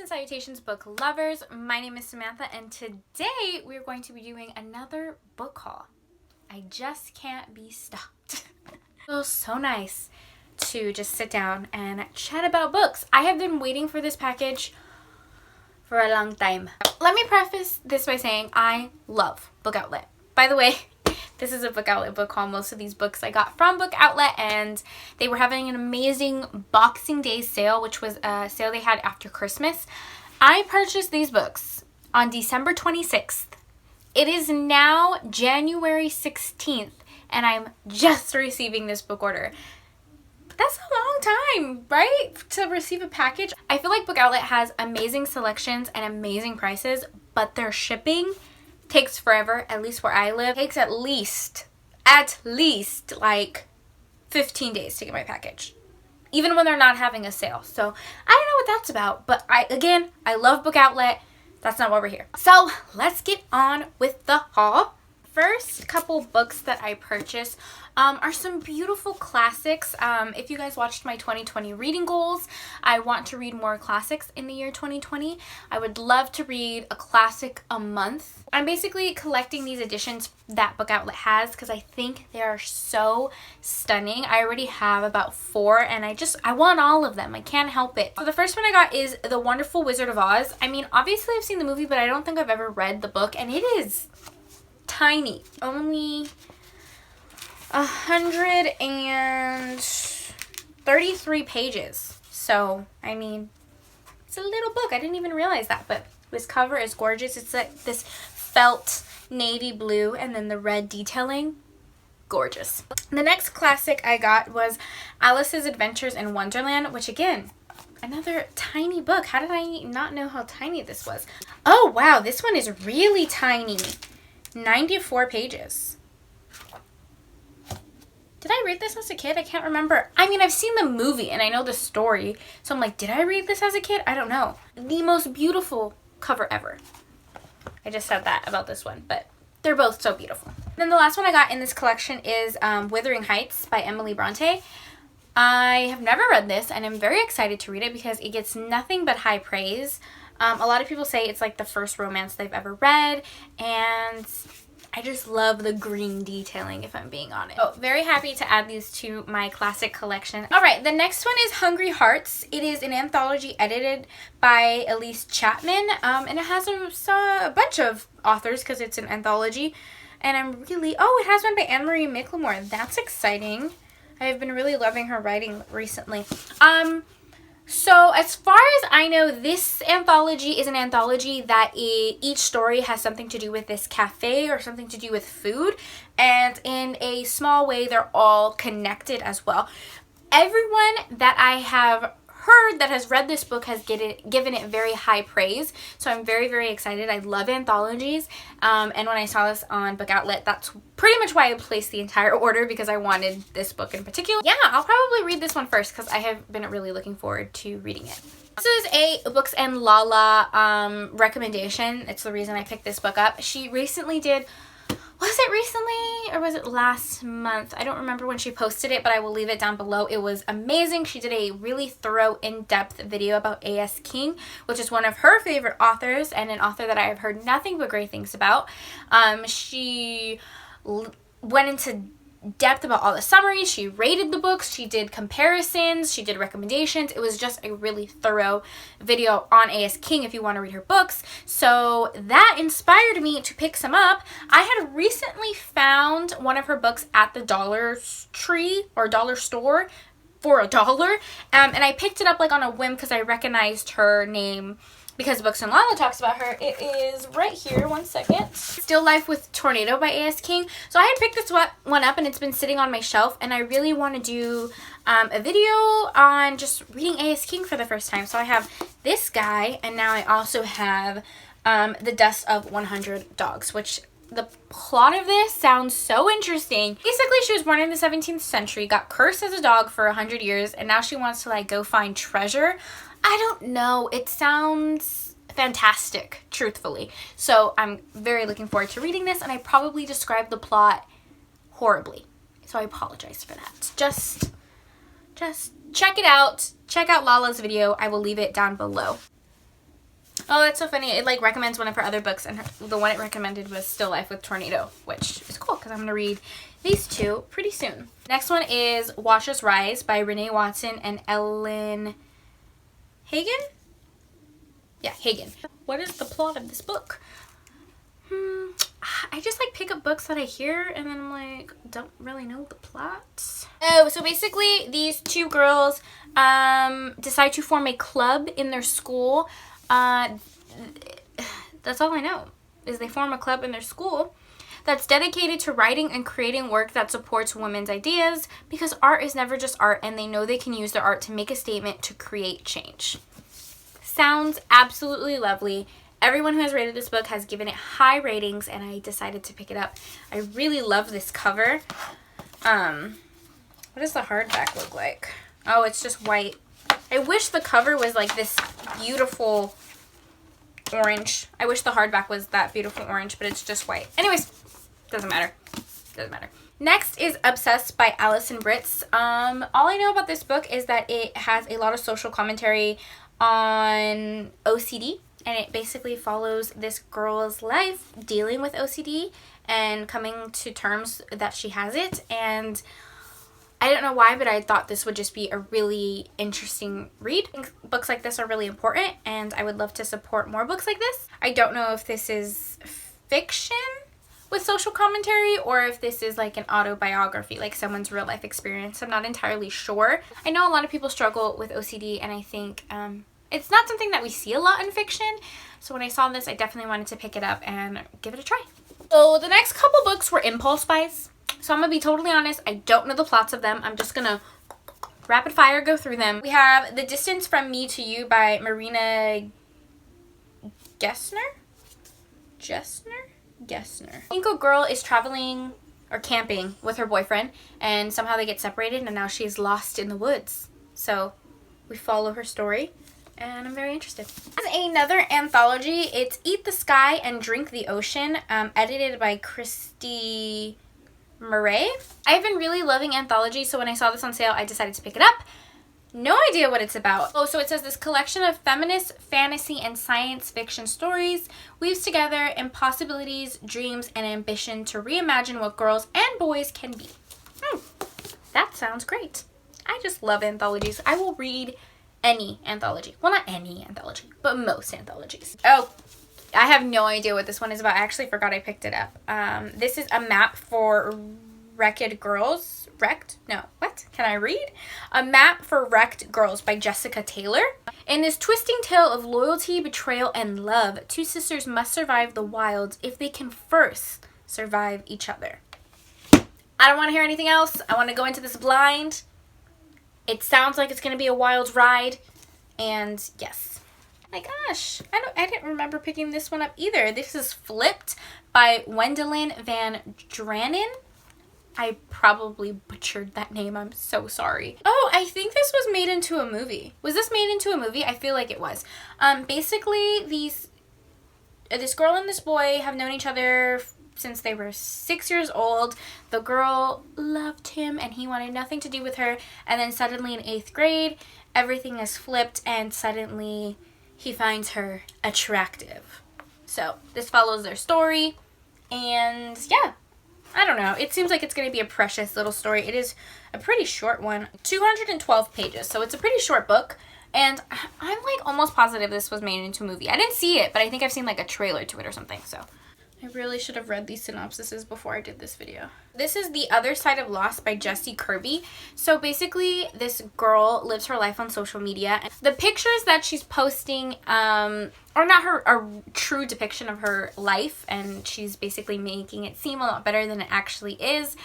and salutations, book lovers. My name is Samantha, and today we're going to be doing another book haul. I just can't be stopped. It feels so nice to just sit down and chat about books. I have been waiting for this package for a long time. Let me preface this by saying I love Book Outlet. By the way, this is a Book Outlet book haul. Most of these books I got from Book Outlet, and they were having an amazing Boxing Day sale, which was a sale they had after Christmas. I purchased these books on December 26th. It is now January 16th, and I'm just receiving this book order. But that's a long time, right? To receive a package. I feel like Book Outlet has amazing selections and amazing prices, but their shipping takes forever. At least where I live, it takes at least like 15 days to get my package, even when they're not having a sale. So I don't know what that's about, but I love Book Outlet. That's not why we're here. So let's get on with the haul. First couple books that I purchased are some beautiful classics. If you guys watched my 2020 reading goals, I want to read more classics in the year 2020. I would love to read a classic a month. I'm basically collecting these editions that Book Outlet has because I think they are so stunning. I already have about 4 and I want all of them. I can't help it. So the first one I got is The Wonderful Wizard of Oz. I mean, obviously I've seen the movie, but I don't think I've ever read the book, and it is tiny. Only 133 pages. So, I mean, it's a little book. I didn't even realize that, but this cover is gorgeous. It's like this felt navy blue and then the red detailing. Gorgeous. The next classic I got was Alice's Adventures in Wonderland, which again, another tiny book. How did I not know how tiny this was? Oh, wow. This one is really tiny. 94 pages. Did I read this as a kid? I can't remember. I mean, I've seen the movie and I know the story. So I'm like, did I read this as a kid? I don't know. The most beautiful cover ever. I just said that about this one, but they're both so beautiful. Then the last one I got in this collection is Wuthering Heights by Emily Bronte. I have never read this and I'm very excited to read it because it gets nothing but high praise. A lot of people say it's like the first romance they've ever read, and I just love the green detailing, if I'm being honest. So very happy to add these to my classic collection. All right, the next one is Hungry Hearts. It is an anthology edited by Elise Chapman, and it has a bunch of authors because it's an anthology. And I'm really, it has one by Anne-Marie McLemore. That's exciting. I've been really loving her writing recently. So as far as I know, this anthology is an anthology that each story has something to do with this cafe or something to do with food. And in a small way, they're all connected as well. Everyone that I have heard that has read this book has given it very high praise. So I'm very, very excited. I love anthologies. And when I saw this on Book Outlet, that's pretty much why I placed the entire order, because I wanted this book in particular. Yeah, I'll probably read this one first because I have been really looking forward to reading it. This is a Books and Lala recommendation. It's the reason I picked this book up. She recently did... Was it recently or was it last month? I don't remember when she posted it, but I will leave it down below. It was amazing. She did a really thorough, in-depth video about A.S. King, which is one of her favorite authors and an author that I have heard nothing but great things about. She went into depth about all the summaries. She rated the books. She did comparisons. She did recommendations. It was just a really thorough video on A.S. King if you want to read her books. So that inspired me to pick some up. I had recently found one of her books at the Dollar Tree or Dollar Store for $1. And I picked it up like on a whim because I recognized her name because Books and Lala talks about her. It is right here. One second. Still Life with Tornado by A.S. King. So I had picked this one up and it's been sitting on my shelf, and I really want to do a video on just reading A.S. King for the first time. So I have this guy, and now I also have The Deaths of 100 Dogs, which the plot of this sounds so interesting. Basically, she was born in the 17th century, got cursed as a dog for 100 years, and now she wants to like go find treasure. I don't know. It sounds fantastic, truthfully. So I'm very looking forward to reading this, and I probably described the plot horribly. So I apologize for that. Just check it out. Check out Lala's video. I will leave it down below. Oh, that's so funny. It like recommends one of her other books, and the one it recommended was Still Life with Tornado, which is cool because I'm going to read these two pretty soon. Next one is Watch Us Rise by Renee Watson and Ellen Hagen? Yeah, Hagen. What is the plot of this book? I just like pick up books that I hear and then I'm like, don't really know the plot. Oh, so basically these two girls decide to form a club in their school. That's all I know, is they form a club in their school that's dedicated to writing and creating work that supports women's ideas, because art is never just art, and they know they can use their art to make a statement to create change. Sounds absolutely lovely. Everyone who has rated this book has given it high ratings, and I decided to pick it up. I really love this cover. What does the hardback look like? Oh, it's just white. I wish the cover was like this beautiful orange. I wish the hardback was that beautiful orange, but it's just white. Anyways, doesn't matter. Doesn't matter. Next is Obsessed by Alison Britz. All I know about this book is that it has a lot of social commentary on OCD, and it basically follows this girl's life dealing with OCD and coming to terms that she has it. And I don't know why, but I thought this would just be a really interesting read. I think books like this are really important, and I would love to support more books like this. I don't know if this is fiction with social commentary or if this is like an autobiography, like someone's real life experience. I'm not entirely sure. I know a lot of people struggle with OCD, and I think it's not something that we see a lot in fiction. So when I saw this, I definitely wanted to pick it up and give it a try. So the next couple books were impulse buys. So I'm going to be totally honest, I don't know the plots of them. I'm just going to rapid fire go through them. We have The Distance from Me to You by Marina Gessner? Inko girl is traveling or camping with her boyfriend, and somehow they get separated, and now she's lost in the woods. So we follow her story, and I'm very interested. As another anthology, it's Eat the Sky and Drink the Ocean, edited by Christy Murray. I've been really loving anthologies, so when I saw this on sale, I decided to pick it up. No idea what it's about. Oh, so it says this collection of feminist, fantasy, and science fiction stories weaves together impossibilities, dreams, and ambition to reimagine what girls and boys can be. That sounds great. I just love anthologies. I will read any anthology. Well, not any anthology, but most anthologies. Oh, I have no idea what this one is about. I actually forgot I picked it up. This is a map for wrecked girls. Can I read? A Map for Wrecked Girls by Jessica Taylor. In this twisting tale of loyalty, betrayal, and love, two sisters must survive the wilds if they can first survive each other. I don't want to hear anything else. I want to go into this blind. It sounds like it's going to be a wild ride. And yes. My gosh, I didn't remember picking this one up either. This is Flipped by Wendelin Van Dranen. I probably butchered that name. I'm so sorry. Oh, I think this was made into a movie. Was this made into a movie? I feel like it was. Basically, this girl and this boy have known each other since they were 6 years old. The girl loved him and he wanted nothing to do with her. And then suddenly in 8th grade, everything is flipped and suddenly he finds her attractive. So this follows their story, and yeah, I don't know. It seems like it's going to be a precious little story. It is a pretty short one, 212 pages, so it's a pretty short book, and I'm like almost positive this was made into a movie. I didn't see it, but I think I've seen like a trailer to it or something, so I really should have read these synopsises before I did this video. This is The Other Side of Lost by Jessie Kirby. So basically, this girl lives her life on social media. The pictures that she's posting are not a true depiction of her life, and she's basically making it seem a lot better than it actually is.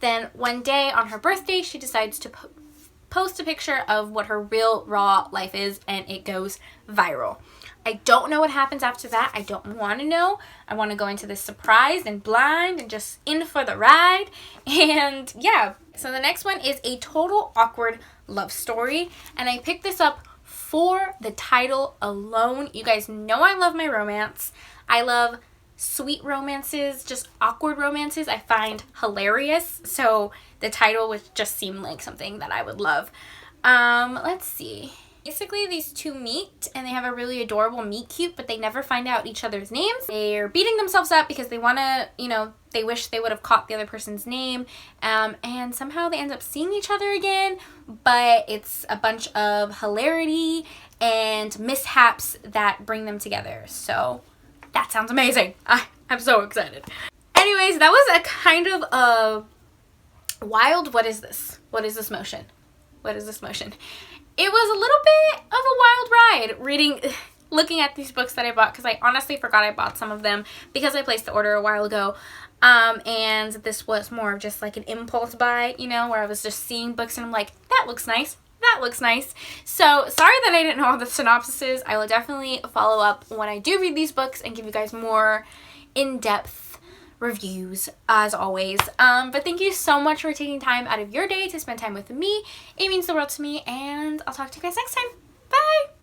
Then one day on her birthday, she decides to post a picture of what her real raw life is, and it goes viral. I don't know what happens after that. I don't want to know. I want to go into this surprised and blind and just in for the ride. And yeah. So the next one is A Total Awkward Love Story. And I picked this up for the title alone. You guys know I love my romance. I love sweet romances, just awkward romances. I find hilarious. So the title would just seem like something that I would love. Let's see. Basically, these two meet and they have a really adorable meet cute, but they never find out each other's names. They're beating themselves up because they want to, you know, they wish they would have caught the other person's name, and somehow they end up seeing each other again, but it's a bunch of hilarity and mishaps that bring them together. So that sounds amazing. I'm so excited. Anyways, that was a kind of a wild, what is this motion? What is this motion? It was a little bit of a wild ride looking at these books that I bought, because I honestly forgot I bought some of them because I placed the order a while ago. And this was more of just like an impulse buy, you know, where I was just seeing books and I'm like, that looks nice. That looks nice. So sorry that I didn't know all the synopsises. I will definitely follow up when I do read these books and give you guys more in-depth reviews as always. But thank you so much for taking time out of your day to spend time with me. It means the world to me, and I'll talk to you guys next time. Bye!